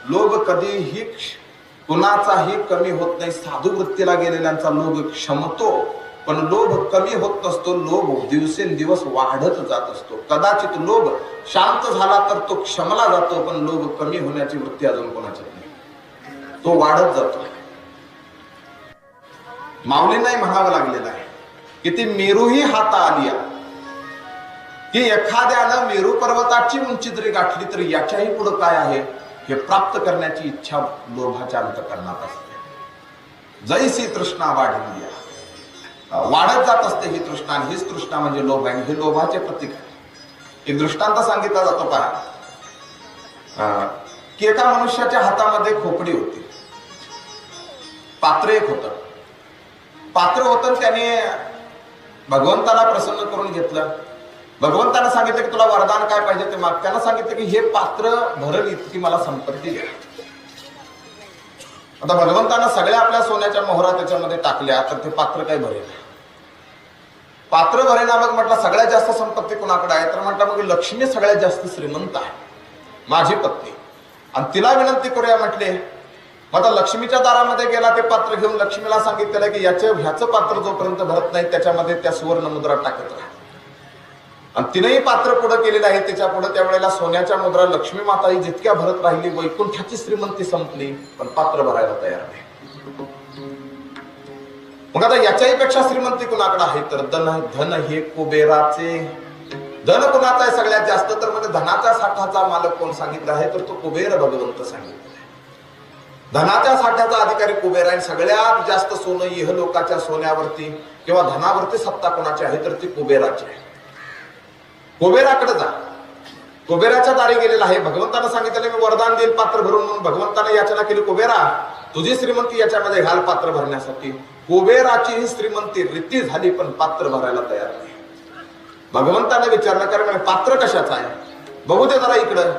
लोभ कधीही कुणाचाही कमी होत नाही. साधू वृत्तीला गेलेल्यांचा लोभ क्षमतो, पण लोभ कमी होत नसतो. लोभ दिवसेंदिवस वाढत जात असतो. कदाचित लोभ शांत झाला तर तो क्षमला जातो, पण लोभ कमी होण्याची वृत्ती अजून कोणाच्यात नाही, तो वाढत जातो. माऊलींनाही म्हणावं लागलेलं आहे की ती मेरूही हाता आलिया, की एखाद्यानं मेरू पर्वताची उंची जरी गाठली तर याच्याही पुढे काय आहे हे प्राप्त करण्याची इच्छा लोभाच्या अंतःकरणात असते. जैसी तृष्णा वाढली, वाढत जात असते ही तृष्णा, आणि हीच तृष्णा म्हणजे लोभ आहे. हे लोभाचे प्रतीक आहे. एक दृष्टांत सांगितला जातो पहा, की एका मनुष्याच्या हातामध्ये खोपडी होती, पात्र एक होतं. पात्र होतं, त्याने भगवंताला प्रसन्न करून घेतलं. भगवंतानं सांगितलं की तुला वरदान काय पाहिजे ते माग. त्यानं सांगितलं की हे पात्र भरल इतकी मला संपत्ती द्या. आता भगवंतानं सगळ्या आपल्या सोन्याच्या मोहरा त्याच्यामध्ये टाकल्या, तर ते पात्र काय भरेल? पात्र भरेना. मग म्हटलं सगळ्यात जास्त संपत्ती कुणाकडे आहे? तर म्हटलं मग लक्ष्मी सगळ्यात जास्त श्रीमंत आहे, माझी पत्नी, आणि तिला विनंती करूया म्हटले. मग आता लक्ष्मीच्या दारामध्ये गेला, ते पात्र घेऊन लक्ष्मीला सांगितलं की ह्याचं पात्र जोपर्यंत भरत नाही त्याच्यामध्ये त्या सुवर्ण मुद्रा टाकत राहा. आणि तिनेही पात्र पुढे केलेलं आहे. त्याच्या पुढे त्यावेळेला सोन्याच्या मुद्रा लक्ष्मी माता ही जितक्या भरत राहिली, वैकुंठाची श्रीमंती संपली, पण पात्र भरायला तयार नाही. मग आता याच्याही पेक्षा श्रीमंती कुणाकडे आहे? तर धन हे कुबेराचे. धन कुणाचा आहे सगळ्यात जास्त? तर म्हणजे धनाच्या साठाचा मालक कोण सांगितलं आहे? तर तो कुबेर भगवंत सांगितलं. धनाच्या साठ्याचा अधिकारी कुबेर आहे. सगळ्यात जास्त सोनं इहलोकाच्या सोन्यावरती किंवा धनावरती सत्ता कोणाची आहे? तर ती कुबेराची आहे. कुबेराकडे जा. कुबेराच्या दारी गेलेला आहे. भगवंतानं सांगितलं मी वरदान देईल पात्र भरून, म्हणून भगवंताने याचना केली, कुबेरा तुझी श्रीमंती याच्यामध्ये घाल पात्र भरण्यासाठी. कुबेराची ही श्रीमंती रीती झाली, पण पात्र भरायला तयार नाही. भगवंताने विचारलं कारण म्हणे पात्र कशाचं आहे? बघू दे जरा इकडं.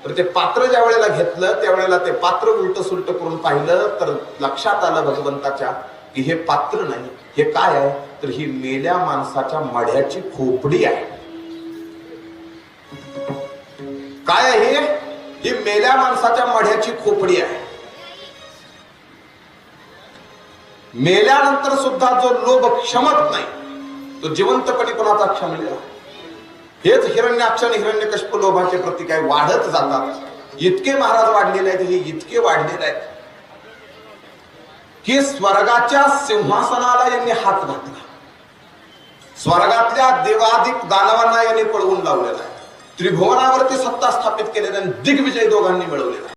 तर ते पात्र ज्या वेळेला घेतलं त्यावेळेला ते पात्र उलट सुलट करून पाहिलं, तर लक्षात आलं भगवंताच्या की हे पात्र नाही, हे काय आहे? तर ही मेल्या माणसाच्या मढ्याची खोपडी आहे. काय आहे ही? मेल्या माणसाच्या मढ्याची खोपडी आहे. मेल्यानंतर सुद्धा जो लोभ क्षमत नाही, तो जिवंतपणी कोणाचा क्षमलेला? हेच हिरण्याक्ष आणि हिरण्यकश्यप लोभाचे प्रतीक आहे. वाढत जातात. इतके महाराज वाढलेले आहेत, हे इतके वाढलेले आहेत की स्वर्गाच्या सिंहासनाला यांनी हात घातला. स्वर्गातल्या देवाधिक दानवांना यांनी पळवून लावलेला आहे. त्रिभुवनावरती सत्ता स्थापित केलेल्या दिग्विजय दोघांनी मिळवलेला आहे.